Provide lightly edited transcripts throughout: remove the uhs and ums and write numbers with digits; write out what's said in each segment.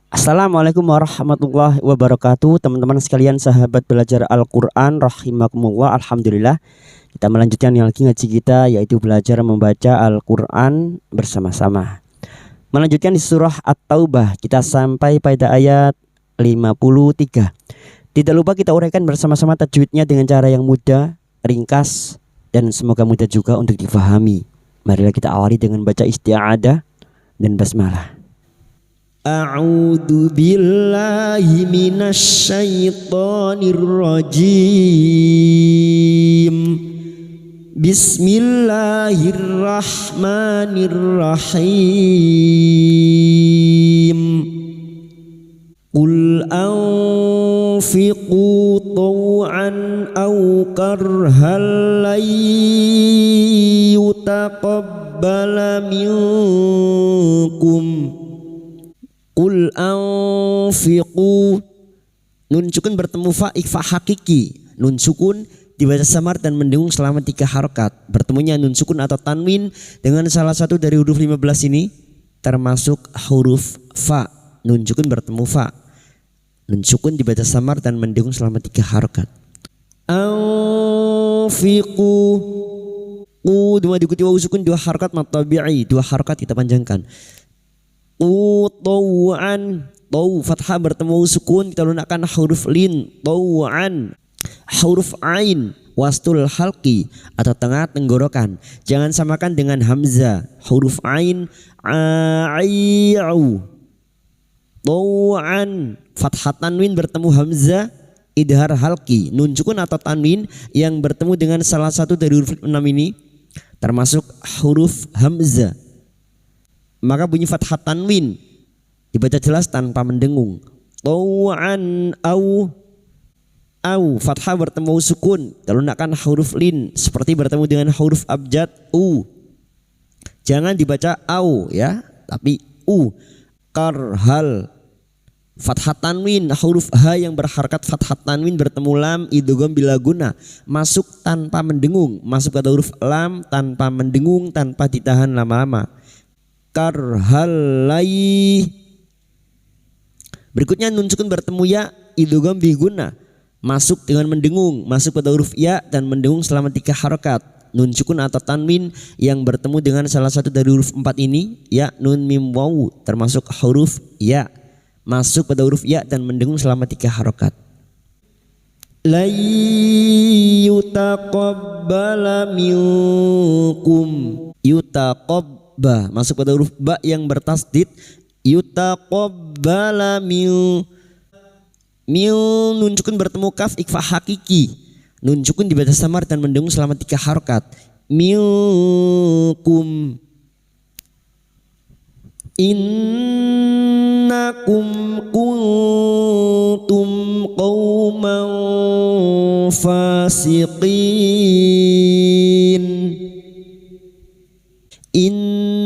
Assalamualaikum warahmatullahi wabarakatuh. Teman-teman sekalian, sahabat belajar Al-Quran rahimakumullah. Alhamdulillah, kita melanjutkan yang lagi ngaji kita, yaitu belajar membaca Al-Quran bersama-sama. Melanjutkan di surah At-Taubah, kita sampai pada ayat 53. Tidak lupa kita uraikan bersama-sama tajwidnya dengan cara yang mudah, ringkas, dan semoga mudah juga untuk difahami. Marilah kita awali dengan baca isti'adah dan basmalah. A'udzu billahi minasy syaithanir rajim. Bismillahirrahmanirrahim. Qul anfiqu taw'an aw karhan lan yutaqabbala minkum. Qul anfiqu, nun sukun bertemu fa ikhfa hakiki. Nun sukun dibaca samar dan mendengung selama 3 harokat. Bertemunya nun sukun atau tanwin dengan salah satu dari huruf 15 ini termasuk huruf fa. Nun sukun bertemu fa. Nun sukun dibaca samar dan mendengung selama 3 harokat. Anfiqu, dua diikuti wawu sukun 2 harokat matabi'i, 2 harokat kita panjangkan. Taw'an, taw fathah bertemu sukun kita lunakkan huruf lin. Taw'an, huruf ain wastul halqi atau tengah tenggorokan, jangan samakan dengan hamzah. Huruf ain ai'u. Taw'an, fathah tanwin bertemu hamzah idhar halqi. Nun sukun atau tanwin yang bertemu dengan salah satu dari huruf 6 ini termasuk huruf hamzah, maka bunyi fathah tanwin dibaca jelas tanpa mendengung. Taw'an au, fathah bertemu sukun kalau nakkan huruf lin seperti bertemu dengan huruf abjad u, jangan dibaca au ya, tapi u. Karhal, fathah tanwin huruf h yang berharakat fathah tanwin bertemu lam idgham bila guna, masuk tanpa mendengung, masuk pada huruf lam tanpa mendengung, tanpa ditahan lama-lama. Karhalai. Berikutnya nun sukun bertemu ya idgham biguna, masuk dengan mendengung, masuk pada huruf ya dan mendengung selama 3 harokat. Nun sukun atau tanwin yang bertemu dengan salah satu dari huruf 4 ini ya, nun mim wawu termasuk huruf ya, masuk pada huruf ya dan mendengung selama 3 harokat. La yutaqabbala minkum, yutaqab, masuk pada huruf ba yang bertasdid. Yutaqabbala min, nun sukun bertemu kaf ikhfa hakiki. Nun sukun dibaca samar dan mendengung selama 3 harokat. Minkum, innakum kuntum qauman fasiqin.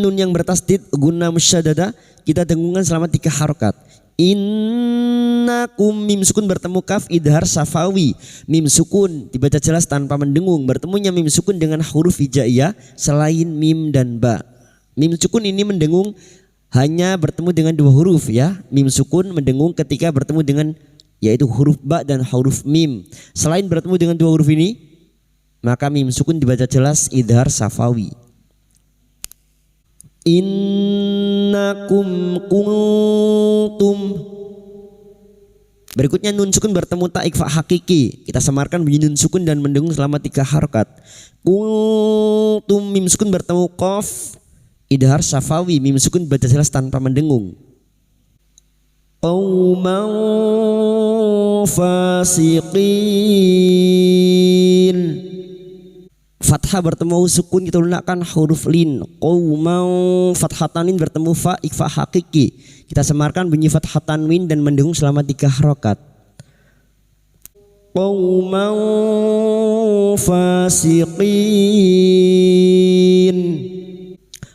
Nun yang bertasdid guna musyaddadah kita dengungkan selama 3 harokat. Innakum, mim sukun bertemu kaf idhar safawi. Mim sukun dibaca jelas tanpa mendengung, bertemunya mim sukun dengan huruf hijaiyah selain mim dan ba. Mim sukun ini mendengung hanya bertemu dengan 2 huruf ya. Mim sukun mendengung ketika bertemu dengan yaitu huruf ba dan huruf mim. Selain bertemu dengan 2 huruf ini, maka mim sukun dibaca jelas idhar safawi. Innakum kuntum. Berikutnya nun sukun bertemu ta ikhfa hakiki, kita samarkan bunyi nun sukun dan mendengung selama 3 harokat. Kuntum, mim sukun bertemu qaf idhar safawi, mim sukun baca jelas tanpa mendengung. Qauman fasiqin, fathah bertemu sukun kita lunakkan huruf lin. Qauman, fathah tanwin bertemu fa ikhfa hakiki, kita samarkan bunyi fathah tanwin dan mendengung selama 3 harokat. Qauman fasiqin,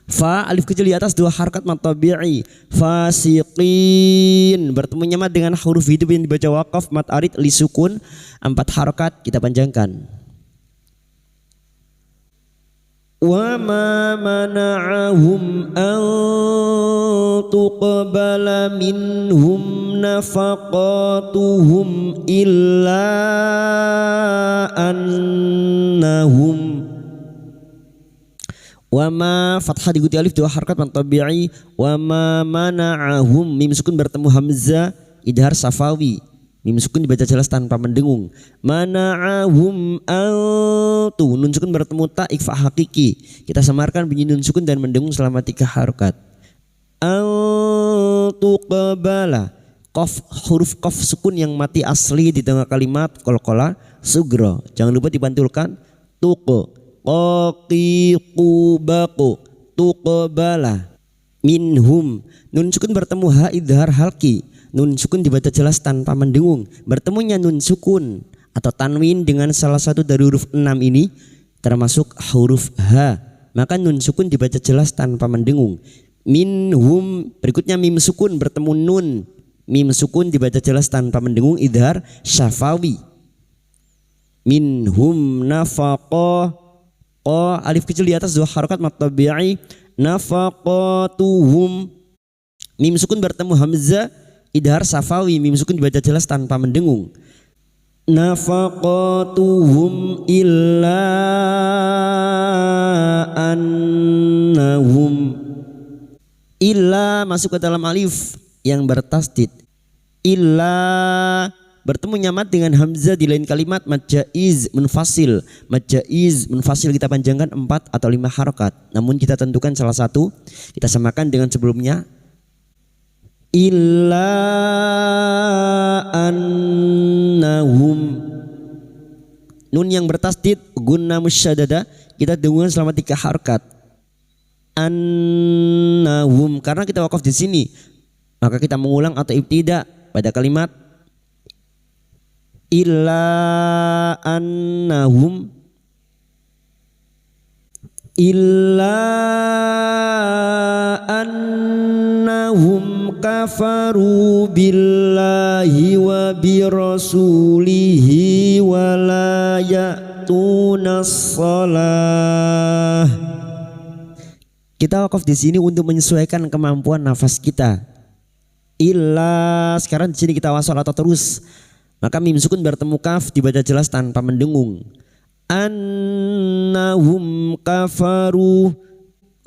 fa alif kecil di atas 2 harokat matabi'i. Fasiqin bertemu nyamat dengan huruf hidup yang dibaca waqaf mat arid li sukun 4 harokat kita panjangkan. Wa ma mana'ahum an tuqbala minhum nafaqatuhum illa annahum. Wa ma fathah diikuti alif dua harakat tabi'i. Wa ma mana'ahum mim sukun bertemu hamzah idhar safawi. Mim sukun dibaca jelas tanpa mendengung. Mana'ahum tu nun sukun bertemu ta ikhfa hakiki. Kita samarkan bunyi nun sukun dan mendengung selama 3 harakat. Tuqbala qaf huruf qaf sukun yang mati asli di tengah kalimat qalqalah sugra. Jangan lupa dipantulkan qaqiqubaqu tuqbala minhum. Nun sukun bertemu ha idhar halki. Nun sukun dibaca jelas tanpa mendengung. Bertemunya nun sukun atau tanwin dengan salah satu dari huruf 6 ini termasuk huruf ha, maka nun sukun dibaca jelas tanpa mendengung. Minhum berikutnya mim sukun bertemu nun. Mim sukun dibaca jelas tanpa mendengung idhar syafawi. Minhum nafaqah alif kecil di atas 2 harakat mad tabi'i. Nafaqatuhum mim sukun bertemu hamzah idhar safawi. Mim sukun dibaca jelas tanpa mendengung. Nafaqatuhum illa annahum. Illa masuk ke dalam alif yang bertasdid. Illa bertemu nyamat dengan hamzah di lain kalimat mad jaiz munfasil. Mad jaiz munfasil kita panjangkan 4 atau 5 harakat. Namun kita tentukan salah satu. Kita samakan dengan sebelumnya. Illa annahum. Nun yang bertasdid gunna musyaddada kita dengungan selama 3 harakat. Annahum karena kita wakaf di sini. Maka kita mengulang atau ibtida pada kalimat illa annahum. Illa annahum kafaru billahi wa birasulihi wa la ya'tunas shalah. Kita wakaf di sini untuk menyesuaikan kemampuan nafas kita. Illa sekarang di sini kita wasal atau terus. Maka mim sukun bertemu kaf dibaca jelas tanpa mendengung. Annahum kafaru.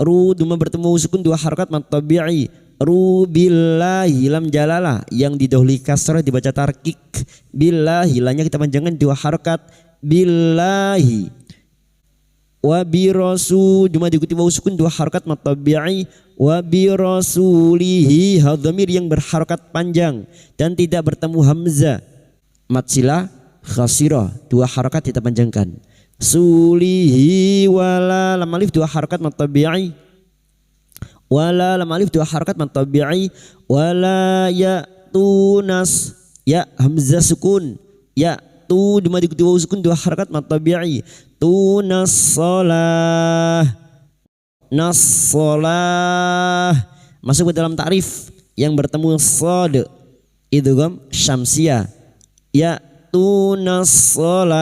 Ru duma bertemu sukun 2 harakat mad tabi'i. Ru billahi lam jalalah yang didahului kasrah dibaca tarkik. Billahi lahnya kita panjangkan 2 harakat. Billahi. Wa birasul duma diikuti waw sukun 2 harakat mad tabi'i. Wa birasulihi hadhamir yang berharakat panjang dan tidak bertemu hamzah. Mad silah khasirah 2 harakat kita panjangkan. Sulihi wala lam alif 2 harakat mad tabi'i. Wala lam alif 2 harakat mad tabi'i. Wala ya tunas ya hamzah sukun. Ya tu dima diikuti waw sukun 2 harakat mad tabi'i. Tunas shalah. Nas-shalah masuk ke dalam ta'rif yang bertemu shad idgham syamsiyah. Ya tunas-shalah.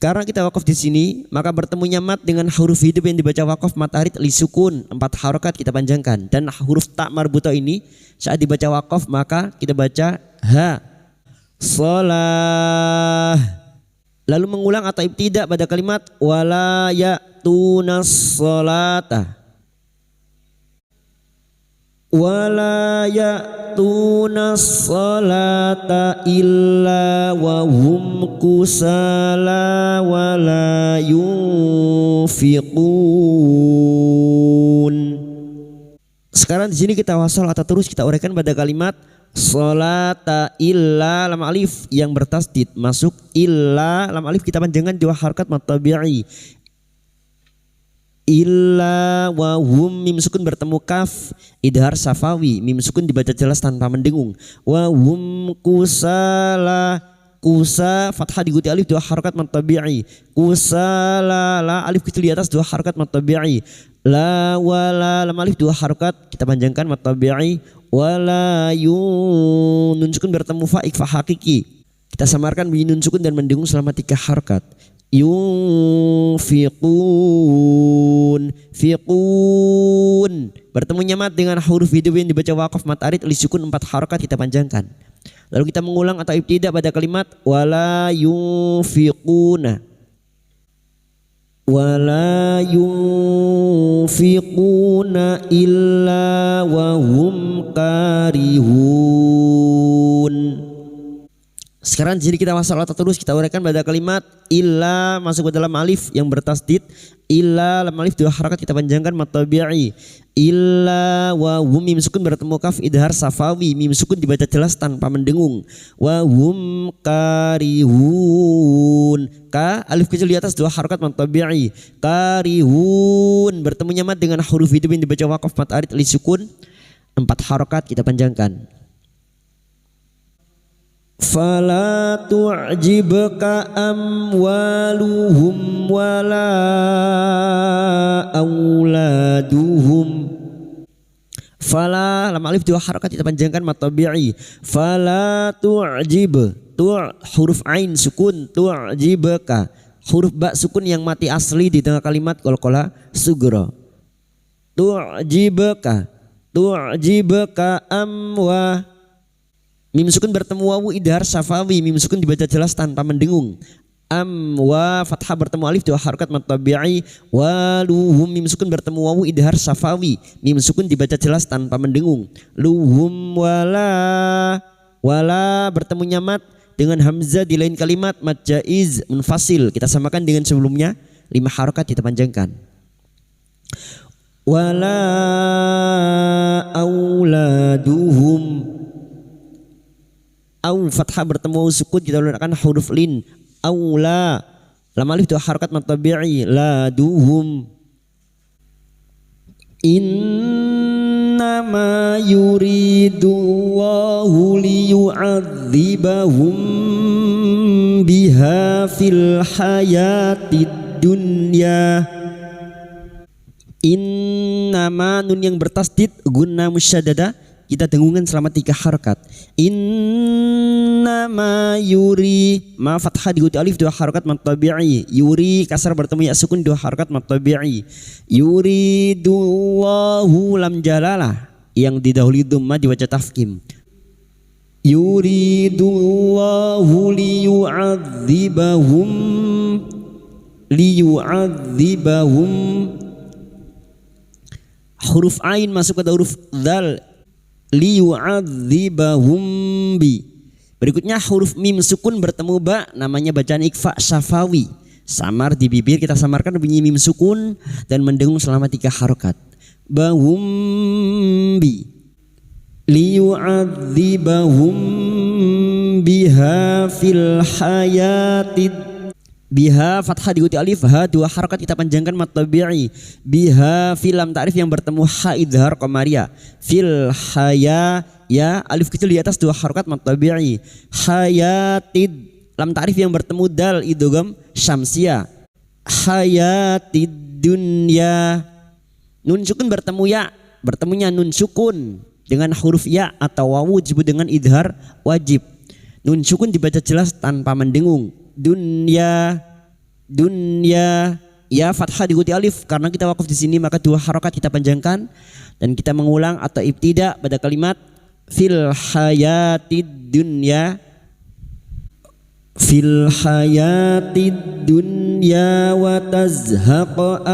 Karena kita wakaf di sini, maka bertemunya mat dengan huruf hidup yang dibaca wakaf mat arid li sukun 4 harakat kita panjangkan. Dan huruf ta marbuta ini saat dibaca wakaf maka kita baca ha. Shalah. Lalu mengulang atau ibtida pada kalimat wala ya'tunas sholata. Wala ya'tunas sholata illa wa hum kusala wala yunfiqun. Sekarang di sini kita wasal atau terus kita uraikan pada kalimat sholata illa lam alif yang bertasdid masuk illa lam alif kita panjangkan 2 harakat mad tabi'i. Illa wa hum mim sukun bertemu kaf idhar safawi. Mim sukun dibaca jelas tanpa mendengung. Wa hum kusala. Kusa fathah diikuti alif 2 harakat mad tabi'i. Kusala la alif kecil di atas 2 harakat mad tabi'i. La wala lam alif 2 harakat kita panjangkan mad tabi'i. Wala nun sukun bertemu fa ikhfa hakiki. Kita samarkan bunyi nun sukun dan mendengung selama 3 harakat. Yunfiqun. Fiqun. Bertemunya mat dengan huruf hidup yang dibaca waqaf mat arid li sukun 4 harakat kita panjangkan. Lalu kita mengulang atau ibtidah pada kalimat wala yunfiquna. Wala yunfiquna illa wa hum karihun. Sekarang jadi kita wasal atau terus kita uraikan pada kalimat illa masuk ke dalam alif yang bertasdid. Illa lam alif 2 harakat kita panjangkan mat tabi'i. Illa wa hum mim sukun bertemu kaf idhar safawi, mim sukun dibaca jelas tanpa mendengung. Wa hum karihun. Ka alif kecil di atas 2 harakat mat tabi'i. Karihun bertemunya mat dengan huruf hidup yang dibaca waqaf mat arid li sukun 4 harakat kita panjangkan. Fala tu'jibka amwaluhum wala auladuhum. Fala lam alif 2 harakat kita panjangkan mat tabi'i. Fala tu'jib. Huruf ain sukun tu'jibka. Huruf ba sukun yang mati asli di tengah kalimat qalqalah sughra. Tu'jibka amwa. Mim sukun bertemu wawu idhar safawi, mim sukun dibaca jelas tanpa mendengung. Wa fathah bertemu alif 2 harakat mat tabi'i. Waluhum mim sukun bertemu wawu idhar safawi, mim sukun dibaca jelas tanpa mendengung. Luhum wala bertemunya mat dengan hamzah di lain kalimat mat jaiz munfasil. Kita samakan dengan sebelumnya 5 harakat kita panjangkan. Wala auladuhum. Au fathah bertemu sukun kita gunakan huruf lin. Aula lam alif 2 harakat mat tabi'i. Laduhum. Innama yuridullahu liyu'adzibahum biha fil hayatid dunya. Innama nun yang bertasdid gunna musyaddada kita dengungkan selama 3 harakat. Innama yuri ma fathah diikuti alif 2 harakat mat tabi'i. Yuri kasar bertemu ya sukun 2 harakat mat tabi'i. Yuridullahu lam jalalah yang didahului dhamma dibaca tafkhim. Yuridullahu liyu'adzibahum. Huruf ain masuk pada huruf dzal. Liyu'adzibahum bi. Berikutnya huruf mim sukun bertemu ba namanya bacaan ikfa syafawi. Samar di bibir kita samarkan bunyi mim sukun dan mendengung selama 3 harakat. Bahum bi. Liyu'adzibahum biha fil hayatid. Biha fathah diikuti alif ha 2 harakat kita panjangkan mat tabi'i. Biha fil lam ta'rif yang bertemu ha idhar qamariyah. Fil haya ya alif kecil di atas 2 harakat mat tabi'i. Hayatid lam ta'rif yang bertemu dal idgham syamsiyah. Hayatid dunya. Nun sukun bertemu ya, bertemunya nun sukun dengan huruf ya atau wawu disebut dengan idhar wajib. Nun sukun dibaca jelas tanpa mendengung. Dunya ya fathah diikuti alif karena kita wakaf di sini maka 2 harakat kita panjangkan dan kita mengulang atau ibtida pada kalimat fil hayatid dunya. Fil hayatid dunya wa tazhaqa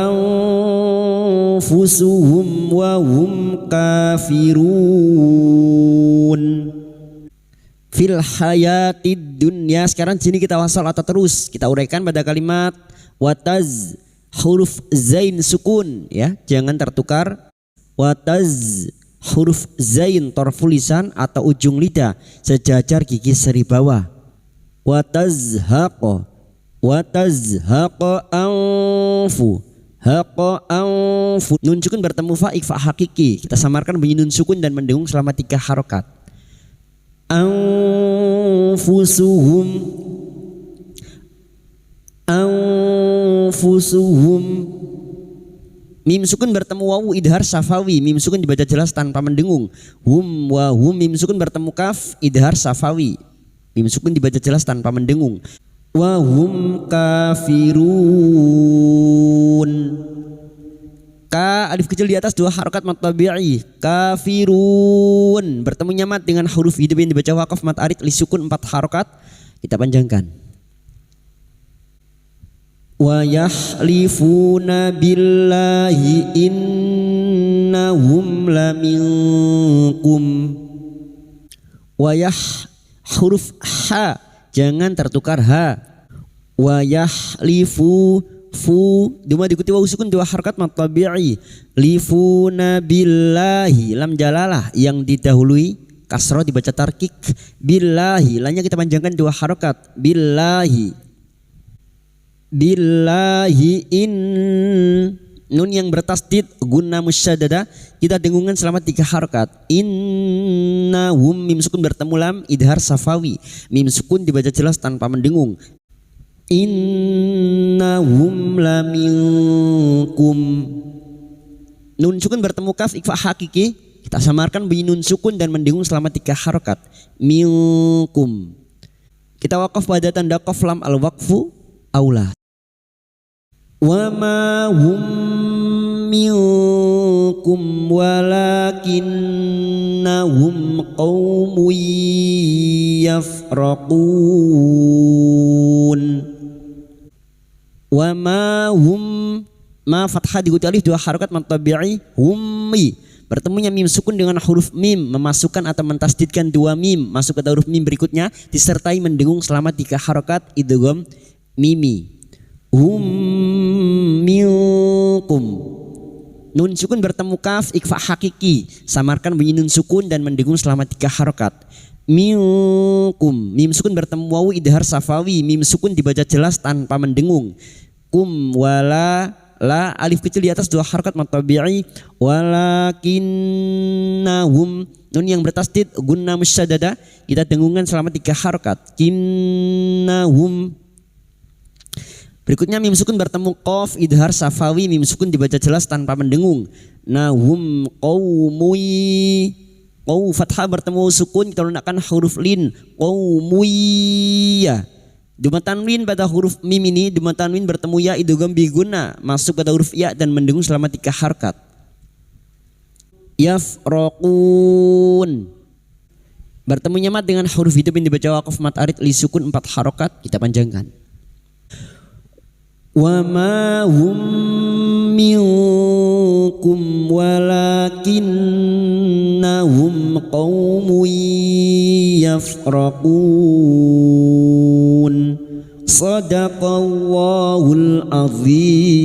anfusuhum wa hum kafirun. Fil hayatid dunya. Sekarang sini kita wasal atau terus kita uraikan pada kalimat wataz huruf zain sukun ya, jangan tertukar. Wataz huruf zain torful lisan atau ujung lidah sejajar gigi seri bawah. Watazhaqa anfu. Haqa anfu. Nun sukun bertemu fa ikfa hakiki. Kita samarkan bunyi nun sukun dan mendengung selama 3 harakat. Anfusuhum mim sukun bertemu wawu idhar safawi, mim sukun dibaca jelas tanpa mendengung. Hum wa hum mim sukun bertemu kaf idhar safawi, mim sukun dibaca jelas tanpa mendengung. wa hum kafirun. Ka alif kecil di atas 2 harokat mad tabi'i. Kafirun bertemu nyamat dengan huruf hidup yang dibaca waqaf mad arid li sukun 4 harokat. Kita panjangkan. Wa yahlifuna billahi innahum laminkum. Wayah huruf ha jangan tertukar ha. Wayahlifu fu duma diikuti wawu sukun 2 harakat mad tabi'i. Lifuna billahi lam jalalah yang didahului kasroh dibaca tarkik. Billahi lanya kita panjangkan 2 harakat. Billahi in nun yang bertasdid guna musyaddada kita dengungkan selama 3 harakat. Innahum mim sukun bertemu lam idhar safawi. Mim sukun dibaca jelas tanpa mendengung. Innahum laminkum. Nun sukun bertemu kaf ikhfa hakiki kita samarkan bunyi nun sukun dan mendengung selama 3 harakat. Minkum. Kita wakaf pada tanda qaf lam al waqfu aula. Wa ma hum minkum walakinnahum qaumun yafraqun. Wa ma hum ma fathah diikuti alif 2 harakat mad tabi'i. Hummi bertemunya mim sukun dengan huruf mim memasukkan atau mentasdidkan 2 mim masuk ke huruf mim berikutnya disertai mendengung selama 3 harakat idgham mimi. Hum minkum. Nun sukun bertemu kaf ikhfa hakiki samarkan bunyi nun sukun dan mendengung selama 3 harakat. Minkum mim sukun bertemu wawu idhar safawi mim sukun dibaca jelas tanpa mendengung. Kum wala la alif kecil di atas 2 harakat mad tabi'i. Walakinnahum nun yang bertasdid gunna musyaddada kita dengungkan selama 3 harakat. Kinnahum. Berikutnya mim sukun bertemu qaf idhar safawi mim sukun dibaca jelas tanpa mendengung. Nahum qaumuy. Qaw fathah bertemu sukun kita lunakkan huruf lin. Qaumuyya. Duma tanwin pada huruf mim ini duma tanwin bertemu ya idgham bi gunna masuk pada huruf ya dan mendengung selama 3 harakat. Yafraqun. Bertemu nyamat dengan huruf hidup yang dibaca waqaf mad arid li sukun 4 harakat kita panjangkan. Wa ma hum minkum walakinnahum qaumun yafraqun. Shadaqallahul azim.